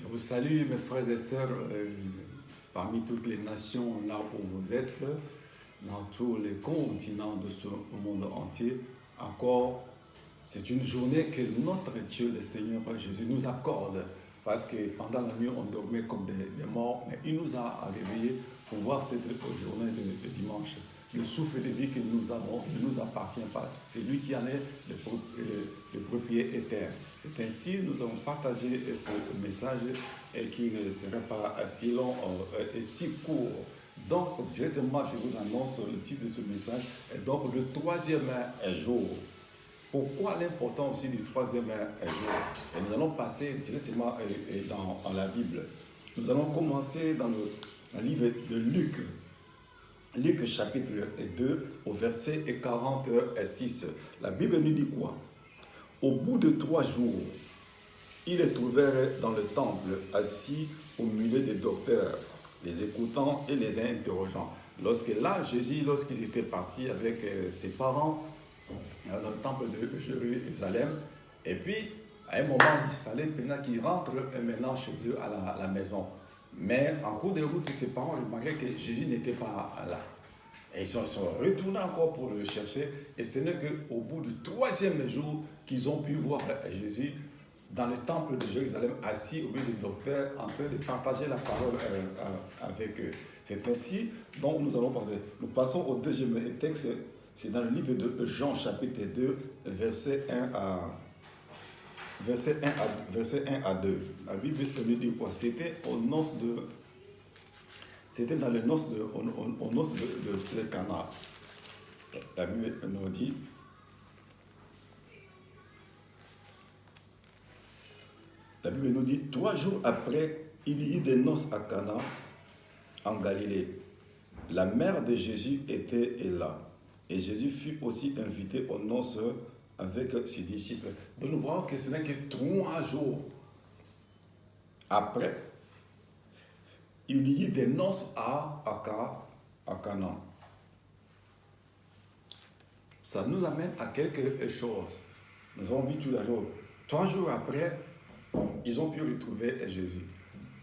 Je vous salue, mes frères et sœurs, parmi toutes les nations là où vous êtes, dans tous les continents de ce monde entier. Encore, c'est une journée que notre Dieu, le Seigneur Jésus, nous accorde. Parce que pendant la nuit, on dormait comme des morts, mais il nous a réveillés pour voir cette journée de dimanche. Le souffle de vie que nous avons ne nous appartient pas. C'est lui qui en est le propriétaire. C'est ainsi que nous avons partagé ce message et qui ne sera pas si long et si court. Donc, directement, je vous annonce le titre de ce message. Et donc, le troisième jour. Pourquoi l'importance aussi du troisième jour? Et nous allons passer directement dans la Bible. Nous allons commencer dans le livre de Luc. Luc chapitre 2 au verset 46. La Bible nous dit quoi? Au bout de 3 jours, ils les trouvèrent dans le temple, assis au milieu des docteurs, les écoutant et les interrogeant. Jésus, lorsqu'ils étaient partis avec ses parents dans le temple de Jérusalem, et puis à un moment, il fallait maintenant qu'ils rentrent maintenant chez eux à la maison. Mais en cours de route, ses parents remarquaient que Jésus n'était pas là. Et ils sont retournés encore pour le chercher. Et ce n'est qu'au bout du 3e jour qu'ils ont pu voir Jésus dans le temple de Jérusalem, assis au milieu des docteurs, en train de partager la parole avec eux. C'est ainsi dont nous allons parler. Nous passons au deuxième texte. C'est dans le livre de Jean, chapitre 2, verset 1 à 2. La Bible nous dit quoi? C'était dans le noces de Cana. La Bible nous dit, la Bible nous dit, 3 jours après, il y eut des noces à Cana, en Galilée. La mère de Jésus était là. Et Jésus fut aussi invité aux noces avec ses disciples. Donc nous voyons que ce n'est que 3 jours après, il y eut des noces à Cana. Ça nous amène à quelque chose. Nous avons vu tout d'abord, 3 jours après, ils ont pu retrouver Jésus.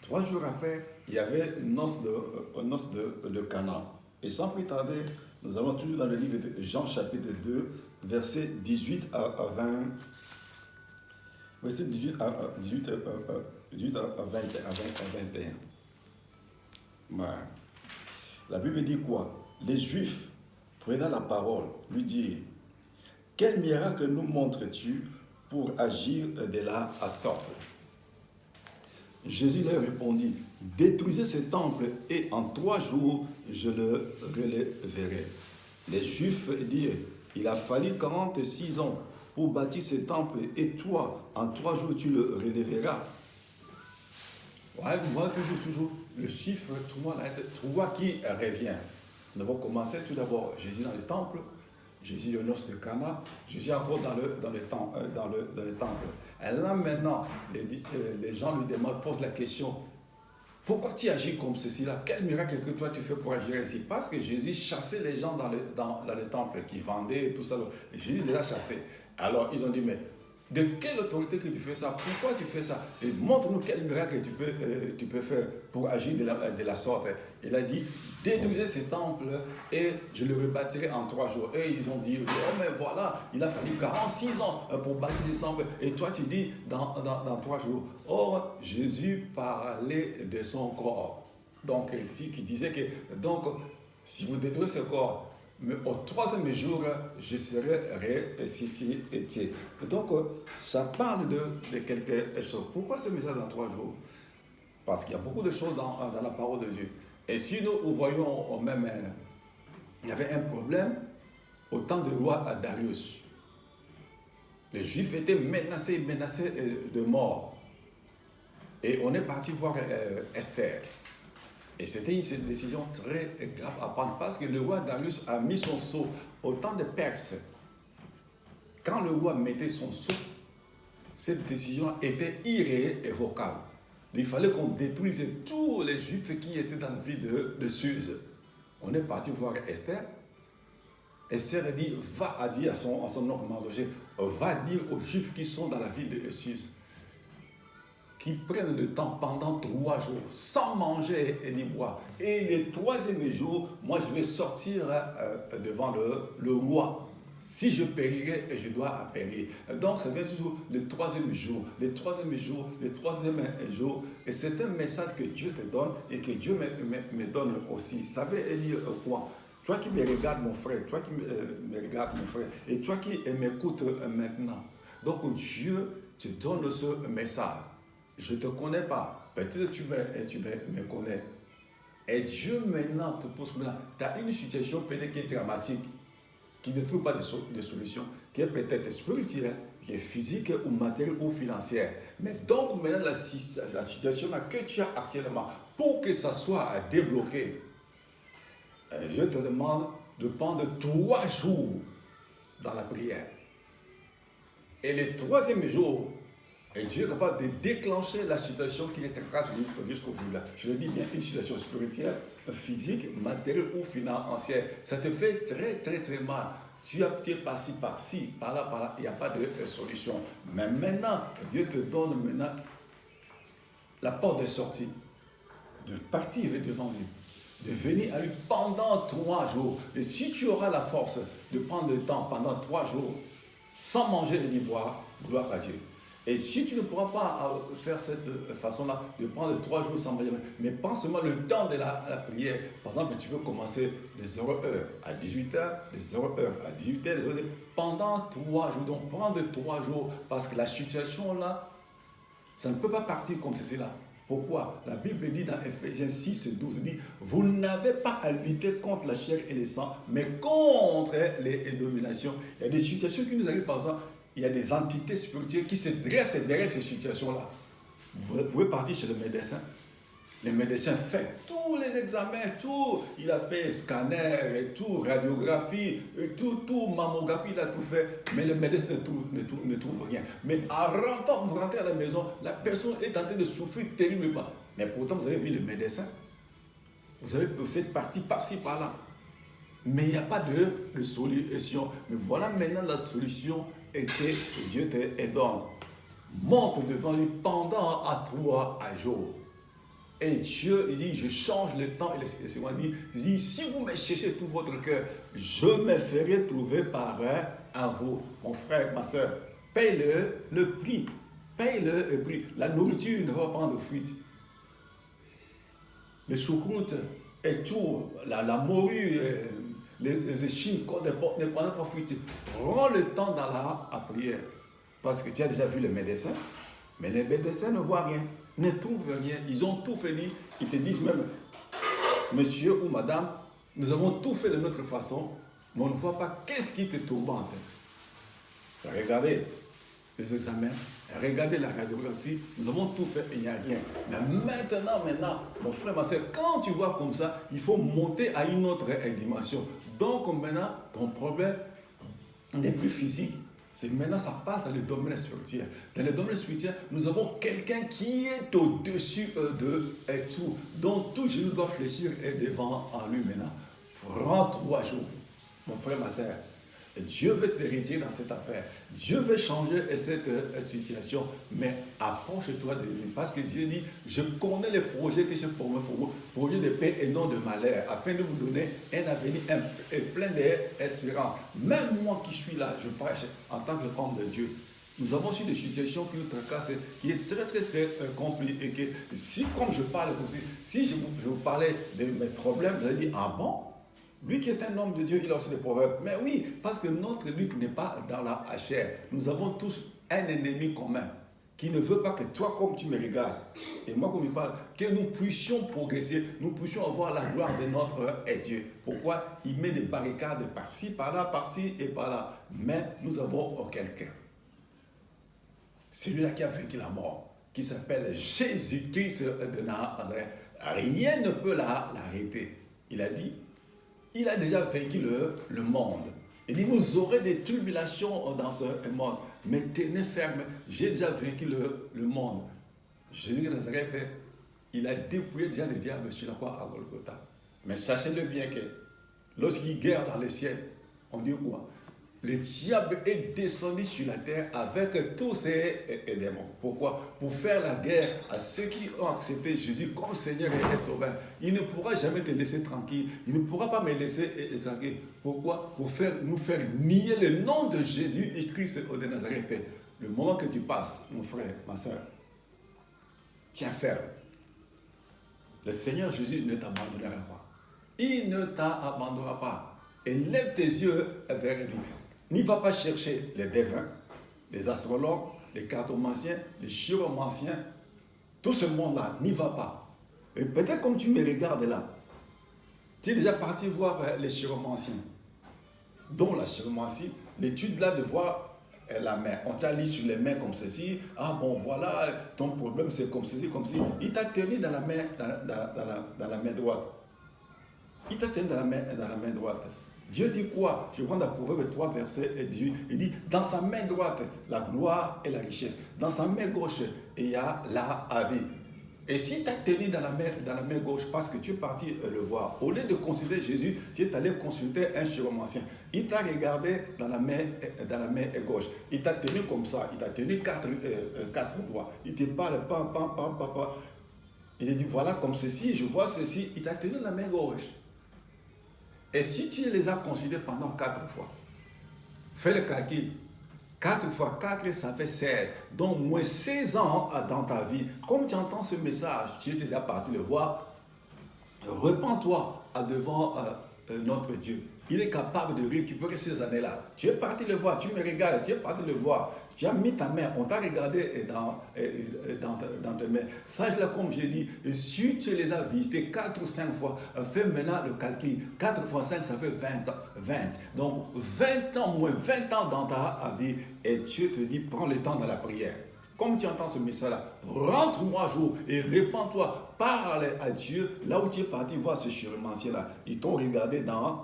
3 jours après, il y avait une noce de Cana. Et sans plus tarder, nous allons toujours dans le livre de Jean chapitre 2, versets 18 à 20. Verset 18 à 21. La Bible dit quoi? Les Juifs, prenant la parole, lui dirent: quel miracle nous montres-tu pour agir de la sorte? Jésus leur répondit: détruisez ce temple et en 3 jours je le relèverai. Les Juifs dirent: il a fallu 46 ans pour bâtir ce temple et toi, en 3 jours tu le relèveras. Ouais, vous voyez toujours le chiffre 3 qui revient. Nous avons commencé tout d'abord Jésus dans le temple, Jésus au noces de Cana, Jésus encore dans le temple. Et là maintenant, les gens lui demandent, posent la question: pourquoi tu agis comme ceci là? Quel miracle que toi tu fais pour agir ainsi? Parce que Jésus chassait les gens dans le temple qui vendaient et tout ça. Et Jésus les a chassés. Alors ils ont dit: mais de quelle autorité que tu fais ça? Pourquoi tu fais ça? Et montre-nous quel miracle tu peux faire pour agir de la sorte. Il a dit: détruisez ce temple et je le rebâtirai en 3 jours. Et ils ont dit: oh mais voilà, il a fallu 46 ans pour bâtir ce temple. Et toi tu dis dans 3 jours. Or, Jésus parlait de son corps. Donc, il disait que, donc, si vous détruisez ce corps, mais au 3e jour, je serai ressuscité. Donc, ça parle de quelque chose. Pourquoi ce message dans 3 jours? Parce qu'il y a beaucoup de choses dans la parole de Dieu. Et si nous voyons même, il y avait un problème au temps du roi Darius. Les Juifs étaient menacés de mort. Et on est parti voir Esther. Et c'était une décision très grave à prendre parce que le roi Darius a mis son sceau au temps de Perse. Quand le roi mettait son sceau, cette décision était irrévocable. Il fallait qu'on détruise tous les Juifs qui étaient dans la ville de Suse. On est parti voir Esther. Esther a dit: va dire à son oncle Mardochée, va dire aux Juifs qui sont dans la ville de Suse qu'ils prennent le temps pendant 3 jours, sans manger et ni boire. Et le 3e jour, moi je vais sortir devant le roi. Si je périrai, je dois périr. Donc, ça vient toujours le 3e jour, le 3e jour, le 3e jour. Et c'est un message que Dieu te donne et que Dieu me donne aussi. Ça veut dire quoi? Toi qui me regardes, mon frère, toi qui me regardes, mon frère, et toi qui m'écoutes maintenant. Donc, Dieu te donne ce message. Je ne te connais pas. Peut-être que tu me connais. Et Dieu maintenant te pose maintenant. Tu as une situation peut-être qui est dramatique, qui ne trouve pas de solution, qui est peut-être spirituelle, qui est physique ou matérielle ou financière. Mais donc maintenant la situation là que tu as actuellement, pour que ça soit débloqué, je te demande de prendre 3 jours dans la prière. Et le 3e jour, Dieu est capable de déclencher la situation qui est tracasse jusqu'au bout là. Je le dis bien, une situation spirituelle, physique, matérielle ou financière. Ça te fait très très très mal. Tu es par-ci, par-là, il n'y a pas de solution. Mais maintenant, Dieu te donne maintenant la porte de sortie, de partir devant lui, de venir à lui pendant 3 jours. Et si tu auras la force de prendre le temps pendant 3 jours, sans manger ni boire, gloire à Dieu. Et si tu ne pourras pas faire cette façon-là, de prendre 3 jours sans manger, mais pense seulement le temps de la prière. Par exemple, tu peux commencer de 0h à 18h, de 0h à 18h, pendant 3 jours. Donc, prendre 3 jours, parce que la situation là, ça ne peut pas partir comme ceci là. Pourquoi? La Bible dit dans Ephésiens 6, 12, dit, vous n'avez pas à lutter contre la chair et le sang, mais contre les dominations. Il y a des situations qui nous arrivent, par exemple, il y a des entités spirituelles qui se dressent derrière ces situations-là. Vous pouvez partir chez le médecin. Le médecin fait tous les examens, tout. Il a fait scanner et tout, radiographie, et tout, mammographie, il a tout fait. Mais le médecin ne trouve rien. Mais en vous rentrez à la maison, la personne est en train de souffrir terriblement. Mais pourtant, vous avez vu le médecin. Vous avez cette partie par-ci, par-là. Mais il n'y a pas de solution. Mais voilà maintenant la solution et que Dieu te donne. Monte devant lui pendant 3 jours. Et Dieu, il dit, je change le temps. Et le Seigneur dit, si vous me cherchez tout votre cœur, je me ferai trouver par à vous. Mon frère, ma soeur, paye le prix. Paye le prix. La nourriture ne va pas prendre fuite. Les choucroutes et tout, la morue, les échines ne prennent pas fuite. Prends le temps dans la prière. Parce que tu as déjà vu les médecins, mais les médecins ne voient rien, ne trouvent rien. Ils ont tout fait. Ils te disent même, monsieur ou madame, nous avons tout fait de notre façon, mais on ne voit pas qu'est-ce qui te tourmente. Regardez les examens, regardez la radiographie, nous avons tout fait et il n'y a rien. Mais maintenant, mon frère, ma soeur, quand tu vois comme ça, il faut monter à une autre dimension. Donc maintenant, ton problème n'est plus physique. C'est maintenant ça passe dans le domaine spirituel. Dans le domaine spirituel, nous avons quelqu'un qui est au-dessus de tout, dont tout genou doit fléchir et devant en lui maintenant. Prends 3 jours, mon frère, ma soeur. Dieu veut te retirer dans cette affaire. Dieu veut changer cette situation, mais approche-toi de lui. Parce que Dieu dit, je connais les projets que j'ai pour vous, projets de paix et non de malheur, afin de vous donner un avenir plein d'espérance. Même moi qui suis là, je prêche en tant qu'homme de Dieu. Nous avons su des situations qui nous tracassent, qui est très très très compliquée. Si comme je parle comme si je vous parlais de mes problèmes, vous allez dire, ah bon? Lui qui est un homme de Dieu, il a aussi des proverbes. Mais oui, parce que notre lutte n'est pas dans la chair. Nous avons tous un ennemi commun qui ne veut pas que toi, comme tu me regardes, et moi, comme il parle, que nous puissions progresser, nous puissions avoir la gloire de notre Dieu. Pourquoi? Il met des barricades par-ci, par-ci et par-là. Mais nous avons quelqu'un. Celui-là qui a vaincu la mort, qui s'appelle Jésus-Christ de Nazareth. Rien ne peut l'arrêter. Il a dit, il a déjà vaincu le monde. Il dit, vous aurez des tribulations dans ce monde, mais tenez ferme, j'ai déjà vaincu le monde. Jésus de Nazareth, il a dépouillé déjà le diable sur la croix à Golgotha. Mais sachez-le bien que lorsqu'il guerre dans le ciel, on dit quoi? le diable est descendu sur la terre avec tous ses démons. Pourquoi? Pour faire la guerre à ceux qui ont accepté Jésus comme Seigneur et Sauveur. Il ne pourra jamais te laisser tranquille. Il ne pourra pas me laisser tranquille. Pourquoi? Pour nous faire nier le nom de Jésus et Christ de Nazareth. Le moment que tu passes, mon frère, ma soeur, tiens ferme. Le Seigneur Jésus ne t'abandonnera pas. Il ne t'abandonnera pas. Et lève tes yeux vers lui. N'y va pas chercher les devins, les astrologues, les cartomanciens, les chiromanciens. Tout ce monde-là, n'y va pas. Et peut-être comme tu me regardes là, tu es déjà parti voir les chiromanciens. Dont la chiromancie, l'étude là de voir la main. On t'a dit sur les mains comme ceci. Ah bon, voilà, ton problème c'est comme ceci, comme ceci. Il t'a tenu dans la main, dans la main droite. Il t'a tenu dans la main droite. Dieu dit quoi? Je prends dans Proverbe 3, verset 18. Il dit, dans sa main droite, la gloire et la richesse. Dans sa main gauche, il y a la vie. Et si tu as tenu dans la main gauche, parce que tu es parti le voir, au lieu de consulter Jésus, tu es allé consulter un chiromancien. Il t'a regardé dans la main gauche. Il t'a tenu comme ça. Il t'a tenu quatre doigts. Il te parle, pam. Il te dit, voilà comme ceci, je vois ceci. Il t'a tenu dans la main gauche. Et si tu les as consultés pendant 4 fois, fais le calcul. 4 fois 4, ça fait 16. Donc, moins 16 ans dans ta vie. Comme tu entends ce message, tu es déjà parti le voir. Repends-toi devant notre Dieu. Il est capable de récupérer ces années-là. Tu es parti le voir, tu me regardes, tu es parti le voir. Tu as mis ta main, on t'a regardé dans tes mains. Sache-là, comme j'ai dit, si tu les as visités 4 ou 5 fois, fais maintenant le calcul. 4 fois 5, ça fait 20. Donc, 20 ans, moins 20 ans dans ta vie. Et Dieu te dit, prends le temps dans la prière. Comme tu entends ce message-là, rentre-moi jour et répands-toi, parle à Dieu là où tu es parti voir ce chiromancien-là. Ils t'ont regardé dans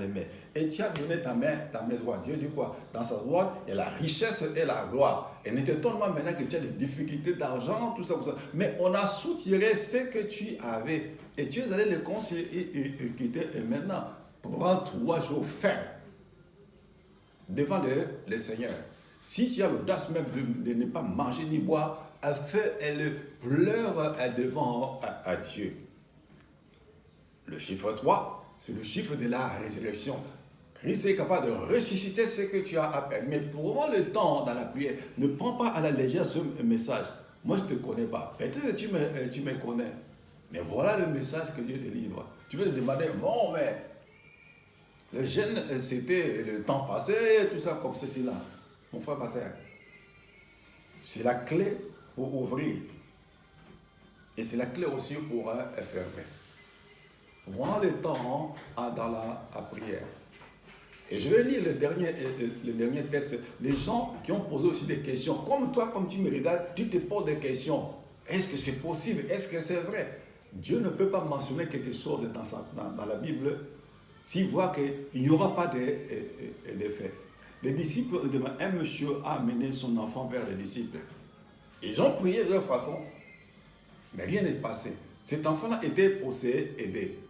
les mains. Et tu as donné ta main droite. Dieu dit quoi? Dans sa droite, il y a la richesse et la gloire. Et ne t'étonne pas maintenant que tu as des difficultés d'argent, tout ça. Mais on a soutiré ce que tu avais. Et tu es allé le conseiller et quitter. Et maintenant, prends 3 jours fermes devant le Seigneur. Si tu as l'audace même de ne pas manger ni boire, elle pleure devant à Dieu. Le chiffre 3, c'est le chiffre de la résurrection. Christ est capable de ressusciter ce que tu as perdu. Mais prends le temps dans la prière. Ne prends pas à la légère ce message. Moi, je ne te connais pas. Peut-être que tu me connais. Mais voilà le message que Dieu te livre. Tu veux te demander, bon, mais le jeûne, c'était le temps passé, tout ça comme ceci là. Mon frère, ma soeur, c'est la clé pour ouvrir. Et c'est la clé aussi pour fermer. Prends le temps dans la prière. Et je vais lire le dernier texte. Les gens qui ont posé aussi des questions, comme toi, comme tu me regardes, tu te poses des questions. Est-ce que c'est possible? Est-ce que c'est vrai? Dieu ne peut pas mentionner quelque chose dans la Bible s'il voit qu'il n'y aura pas d'effet. Les disciples, un monsieur a amené son enfant vers les disciples. Ils ont prié de leur façon, mais rien n'est passé. Cet enfant-là était possédé.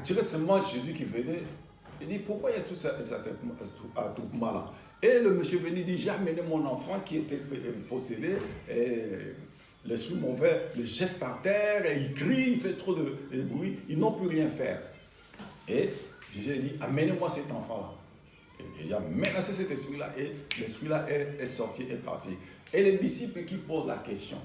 Directement, Jésus qui venait, il dit, pourquoi il y a tout ça là? Et le monsieur venait dit, j'ai amené mon enfant qui était possédé, et l'esprit mauvais le jette par terre, et il crie, il fait trop de bruit, ils n'ont pu rien faire. Et Jésus dit, amenez-moi cet enfant-là. Il a menacé cet esprit-là et l'esprit-là est sorti, est parti. Et les disciples qui posent la question,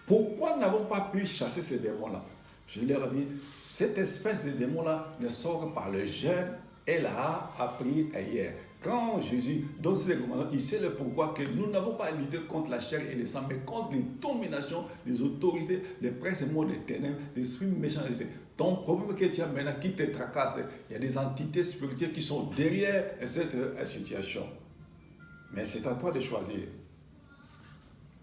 pourquoi n'avons pas pu chasser ces démons-là? Je leur ai dit, cette espèce de démon-là ne sort que par le jeûne et l'a appris hier. Quand Jésus donne ces commandements, il sait le pourquoi que nous n'avons pas lutté contre la chair et le sang, mais contre les dominations, les autorités, les princes et mots des ténèbres, les esprits méchants. Ton problème que tu as maintenant qui te tracasse, il y a des entités spirituelles qui sont derrière cette situation. Mais c'est à toi de choisir.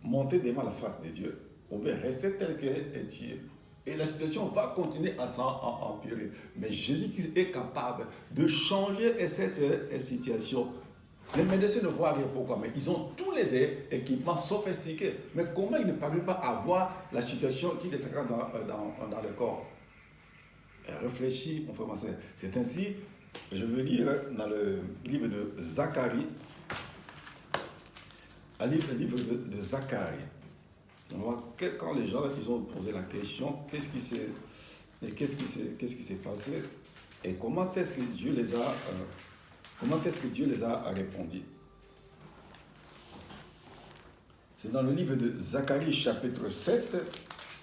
Monter devant la face de Dieu ou bien rester tel que tu es. Et la situation va continuer à s'empirer. Mais Jésus est capable de changer cette situation. Les médecins ne voient rien pourquoi, mais ils ont tous les équipements sophistiqués. Mais comment ils ne parviennent pas à voir la situation qui est dans le corps? Réfléchis, mon frère, ma soeur. C'est ainsi Je veux lire dans le livre de Zacharie, le livre de Zacharie. On voit que quand les gens ils ont posé la question, qu'est-ce qui s'est passé et comment est-ce que Dieu les a répondu. C'est dans le livre de Zacharie chapitre 7,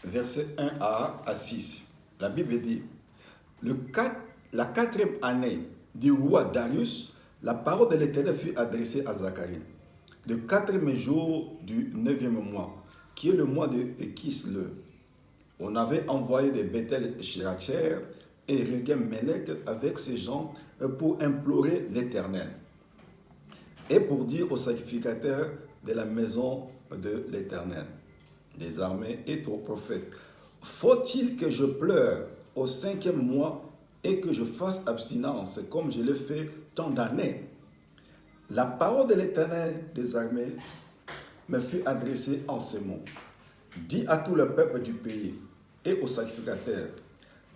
versets 1 à 6. La Bible dit, la 4e année du roi Darius, la parole de l'Éternel fut adressée à Zacharie. Le 4e jour du 9e mois, qui est le mois de Kislev, on avait envoyé des Bethel Shiracher et Regem-Melech avec ces gens pour implorer l'Éternel et pour dire aux sacrificateurs de la maison de l'Éternel, des armées et aux prophètes, faut-il que je pleure au 5e mois et que je fasse abstinence comme je l'ai fait tant d'années? La parole de l'Éternel des armées me fut adressée en ce mot. Dis à tout le peuple du pays et aux sacrificateurs,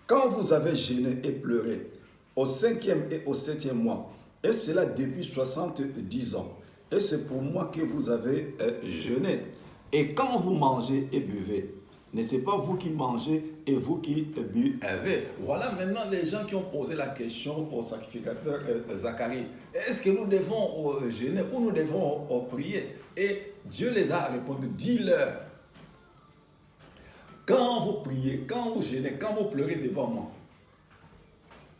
quand vous avez gêné et pleuré au 5e et au 7e mois, et cela depuis 70 ans, et c'est pour moi que vous avez jeûné. Et quand vous mangez et buvez, ne c'est pas vous qui mangez et vous qui buvez. Voilà maintenant les gens qui ont posé la question au sacrificateur Zacharie. Est-ce que nous devons jeûner ou nous devons prier? Et Dieu les a répondu, dis-leur. Quand vous priez, quand vous jeûnez, quand vous pleurez devant moi,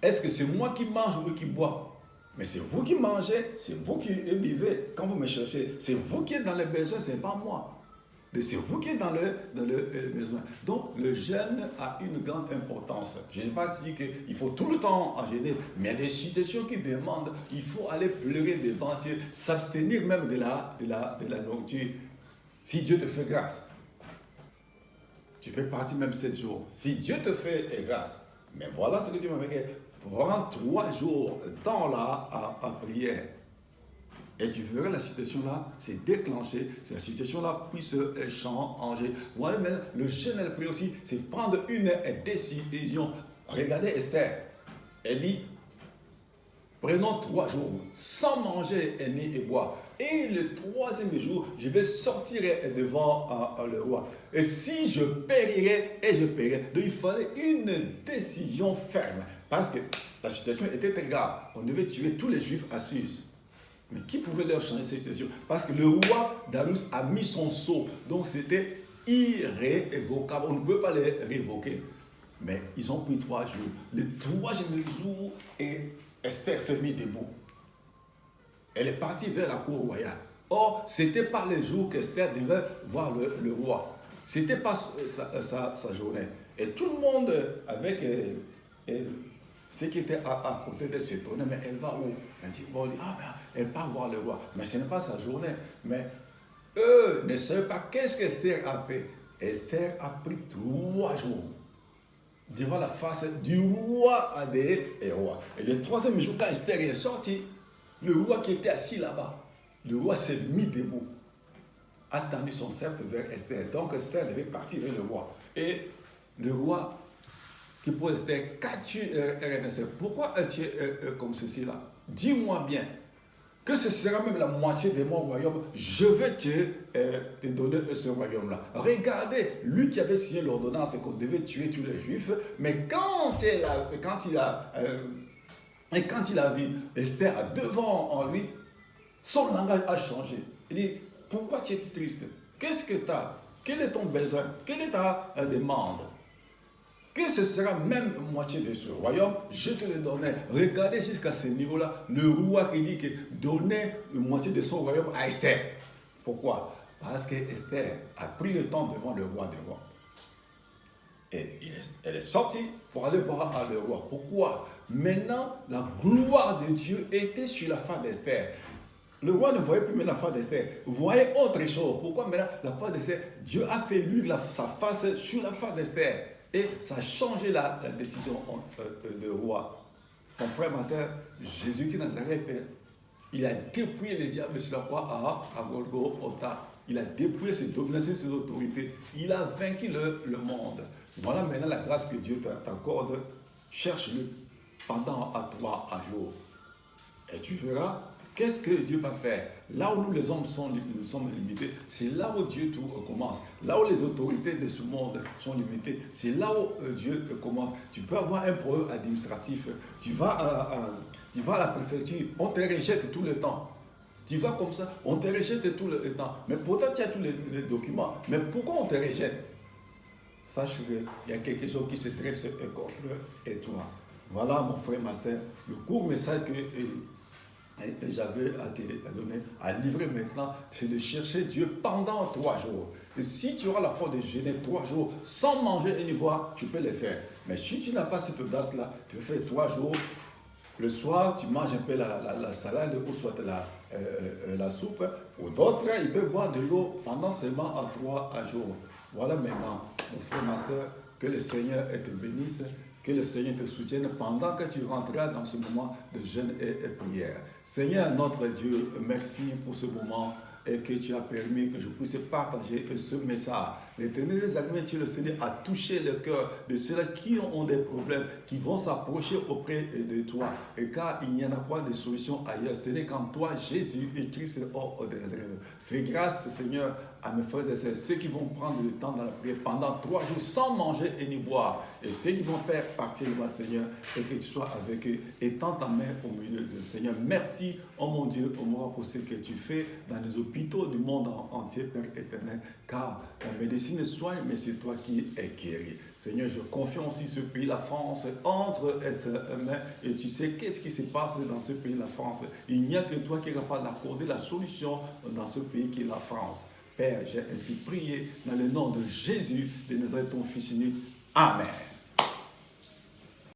est-ce que c'est moi qui mange ou qui bois? Mais c'est vous qui mangez, c'est vous qui buvez. Quand vous me cherchez, c'est vous qui êtes dans les besoins, ce n'est pas moi. C'est vous qui êtes dans le besoin. Donc, le jeûne a une grande importance. Je n'ai pas dit qu'il faut tout le temps en jeûner, mais il y a des situations qui demandent qu'il faut aller pleurer devant Dieu, s'abstenir même de la nourriture. Si Dieu te fait grâce, tu peux partir même 7 jours. Si Dieu te fait grâce, mais voilà ce que Dieu m'a fait. Prends 3 jours dans la prière. Et tu verras la situation là, c'est déclenché, la situation là puisse changer. Voilà, mais le jeûne et la prière aussi, c'est prendre une décision. Regardez Esther, elle dit, prenons 3 jours sans manger ni boire. Et le 3e jour, je vais sortir devant le roi. Et si je périrai, et je périrai. Donc il fallait une décision ferme. Parce que la situation était très grave. On devait tuer tous les Juifs à Suse. Mais qui pouvait leur changer cette situation? Parce que le roi Darius a mis son sceau. Donc c'était irrévocable. On ne peut pas les révoquer. Mais ils ont pris 3 jours. Le 3e jour, et Esther s'est mise debout. Elle est partie vers la cour royale. Or, ce n'était pas le jour qu'Esther devait voir le roi. Ce n'était pas sa journée. Et tout le monde, avec ceux qui étaient à côté de s'étonner, mais elle va où? Elle dit, bon, elle part voir le roi. Mais ce n'est pas sa journée. Mais eux ne savaient pas qu'est-ce qu'Esther a fait. Esther a pris 3 jours devant la face du roi des rois. Et le 3e jour, quand Esther est sortie, le roi qui était assis là-bas, le roi s'est mis debout, a tendu son sceptre vers Esther. Donc Esther devait partir vers le roi. Et le roi qui pour Esther, qu'as-tu, Esther, pourquoi es-tu comme ceci là? Dis-moi bien, que ce sera même la moitié de mon royaume, je vais te donner ce royaume-là. Regardez, lui qui avait signé l'ordonnance qu'on devait tuer tous les Juifs, mais quand il a vu Esther devant en lui, son langage a changé. Il dit, pourquoi tu es triste? Qu'est-ce que tu as? Quel est ton besoin? Quelle est ta demande? Que ce sera même moitié de ce royaume, je te le donnais. Regardez jusqu'à ce niveau-là, le roi qui dit que donnait une moitié de son royaume à Esther. Pourquoi? Parce que Esther a pris le temps devant le roi des rois. Et elle est sortie pour aller voir le roi. Pourquoi? Maintenant, la gloire de Dieu était sur la face d'Esther. Le roi ne voyait plus la face d'Esther. Vous voyez autre chose. Pourquoi maintenant la face d'Esther? Dieu a fait lui sa face sur la face d'Esther. Et ça a changé la décision de roi. Mon frère, ma soeur, Jésus qui Nazareth, il a dépouillé les diables sur la croix à Golgotha. Il a dépouillé ses dominations, ses autorités. Il a vaincu le monde. Voilà maintenant la grâce que Dieu t'accorde. Cherche-le. pendant à toi un jour. Et tu verras qu'est-ce que Dieu va faire. Là où nous les hommes nous sommes limités, c'est là où Dieu tout commence. Là où les autorités de ce monde sont limitées, c'est là où Dieu commence. Tu peux avoir un problème administratif. Tu vas à la préfecture, on te rejette tout le temps. Tu vas comme ça, on te rejette tout le temps. Mais pourtant, tu as tous les documents. Mais pourquoi on te rejette? Sache qu'il y a quelque chose qui se dresse contre toi. Voilà, mon frère, ma soeur, le court message que j'avais à te donner, à livrer maintenant, c'est de chercher Dieu pendant 3 jours. Et si tu auras la force de jeûner 3 jours sans manger et ni boire, tu peux le faire. Mais si tu n'as pas cette audace-là, tu fais 3 jours. Le soir, tu manges un peu la salade ou soit la soupe. Ou d'autres, ils peuvent boire de l'eau pendant seulement 3 jours. Voilà maintenant, mon frère, ma soeur, que le Seigneur te bénisse, que le Seigneur te soutienne pendant que tu rentreras dans ce moment de jeûne et prière. Seigneur, notre Dieu, merci pour ce moment et que tu as permis que je puisse partager ce message. L'Éternel des armées, tu le Seigneur, a touché le cœur de ceux qui ont des problèmes, qui vont s'approcher auprès de toi. Et car il n'y en a pas de solution ailleurs. Ce n'est qu'en toi, Jésus et Christ hors de Nazareth. Fais grâce, Seigneur, à mes frères et sœurs, ceux qui vont prendre le temps dans la prière pendant 3 jours sans manger et ni boire. Et ceux qui vont faire partiellement, Seigneur, et que tu sois avec eux. Et tends ta main au milieu de Seigneur. Merci, oh mon Dieu, au moins pour ce que tu fais dans les hôpitaux du monde entier, Père éternel. Car la médecine soigne, mais c'est toi qui es guéri. Seigneur, je confie aussi ce pays, la France, entre tes mains. Et tu sais qu'est-ce qui se passe dans ce pays, la France. Il n'y a que toi qui es capable d'accorder la solution dans ce pays qui est la France. Père, j'ai ainsi prié dans le nom de Jésus de Nazareth, ton Fils unique. Amen.